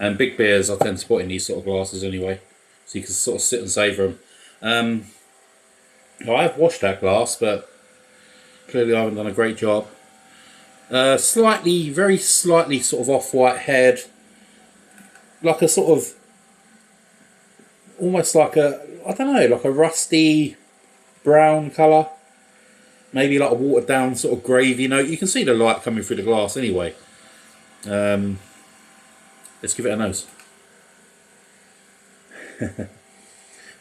And big beers I tend to put in these sort of glasses anyway, so you can sort of sit and savour them. I've washed that glass, but clearly I haven't done a great job. Slightly, very slightly sort of off-white head, like a sort of, almost like a, I don't know, like a rusty brown colour. Maybe like a watered down sort of gravy note. You can see the light coming through the glass anyway. Let's give it a nose.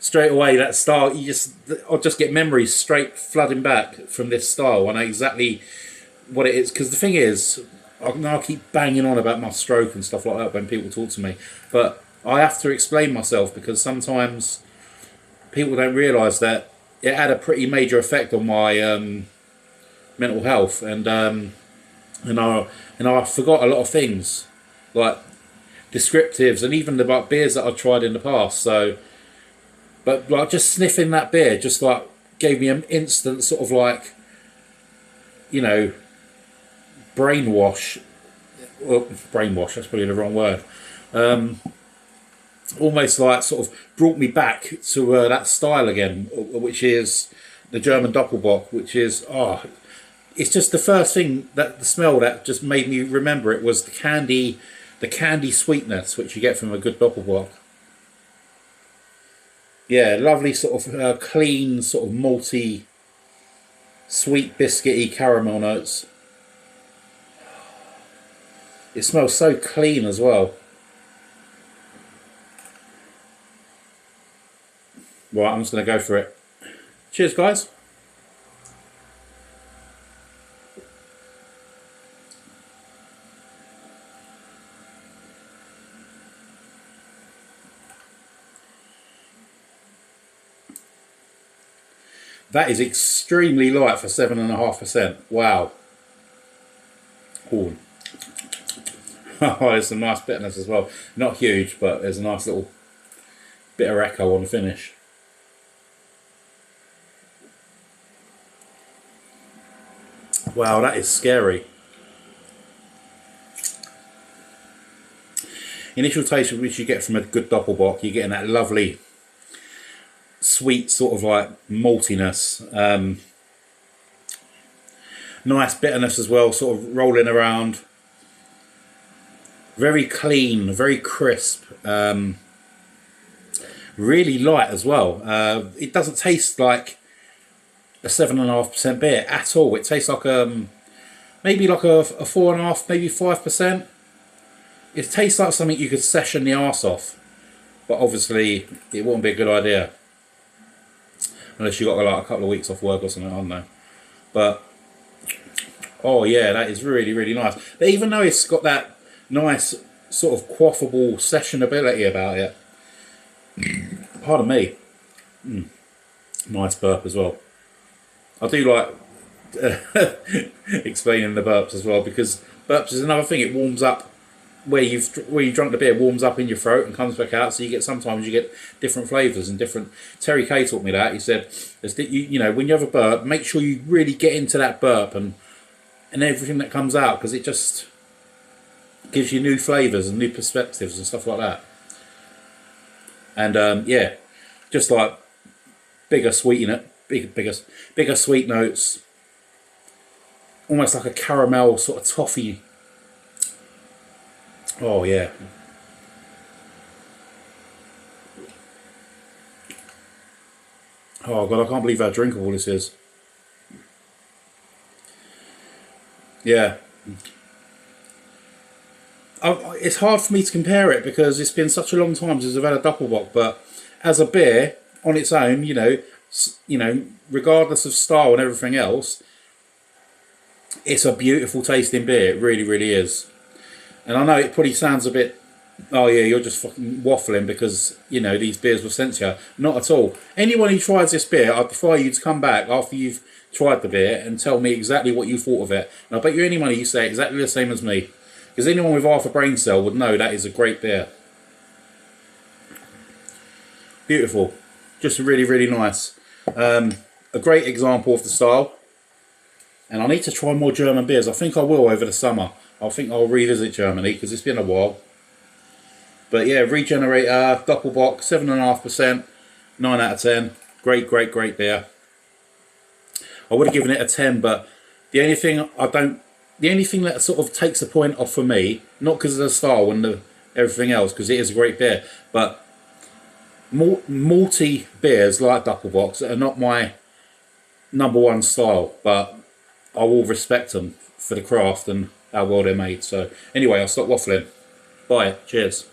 Straight away, that style, I'll just get memories straight flooding back from this style. I know exactly what it is, because the thing is, I keep banging on about my stroke and stuff like that when people talk to me, but I have to explain myself, because sometimes people don't realise that it had a pretty major effect on my mental health, and I forgot a lot of things, like descriptives, and even about beers that I've tried in the past. So, but like just sniffing that beer just like gave me an instant sort of like, you know, brainwash. Well, brainwash, that's probably the wrong word. Almost like sort of brought me back to that style again, which is the German Doppelbock, which is, it's just the first thing, that the smell that just made me remember it was the candy sweetness which you get from a good Doppelbock. Yeah, lovely sort of clean, sort of malty, sweet biscuity caramel notes. It smells so clean as well. Right, I'm just going to go for it. Cheers, guys. That is extremely light for 7.5%. Wow. Ooh. Oh, there's some nice bitterness as well. Not huge, but there's a nice little bit of echo on the finish. Wow, that is scary. Initial taste which you get from a good Doppelbock, you're getting that lovely sweet sort of like maltiness, nice bitterness as well, sort of rolling around. Very clean, very crisp, really light as well. It doesn't taste like a 7.5% beer at all. It tastes like maybe like a 4.5%, maybe 5%. It tastes like something you could session the arse off, but obviously it wouldn't be a good idea unless you got like a couple of weeks off work or something. I don't know, but oh yeah, that is really, really nice. But even though it's got that nice sort of quaffable sessionability about it, pardon me, nice burp as well. I do like explaining the burps as well, because burps is another thing. It warms up where you drunk the beer, warms up in your throat and comes back out. So you get, sometimes you get different flavours and different. Terry Kay taught me that. He said, you know, when you have a burp, make sure you really get into that burp and everything that comes out, because it just gives you new flavours and new perspectives and stuff like that. And yeah, just like bigger sweet sweet notes, almost like a caramel sort of toffee. Oh yeah. Oh god, I can't believe how drinkable this is. Yeah. It's hard for me to compare it because it's been such a long time since I've had a Doppelbock, but as a beer on its own, you know, regardless of style and everything else, it's a beautiful tasting beer. It really, really is. And I know it probably sounds a bit, oh yeah, you're just fucking waffling because, you know, these beers were sent to you. Not at all. Anyone who tries this beer, I'd prefer you to come back after you've tried the beer and tell me exactly what you thought of it. And I bet you any money you say exactly the same as me. Because anyone with half a brain cell would know that is a great beer. Beautiful. Just really, really nice. A great example of the style. And I need to try more German beers. I think I will over the summer. I think I'll revisit Germany because it's been a while. But yeah, Regenerator, Dopplebock, 7.5%, 9 out of 10. Great, great, great beer. I would have given it a 10, but the only thing that sort of takes the point off for me, not because of the style and everything else, because it is a great beer, but malty beers like Dopplebocks are not my #1 style, but I will respect them for the craft and how well they're made. So anyway, I'll stop waffling. Bye. Cheers.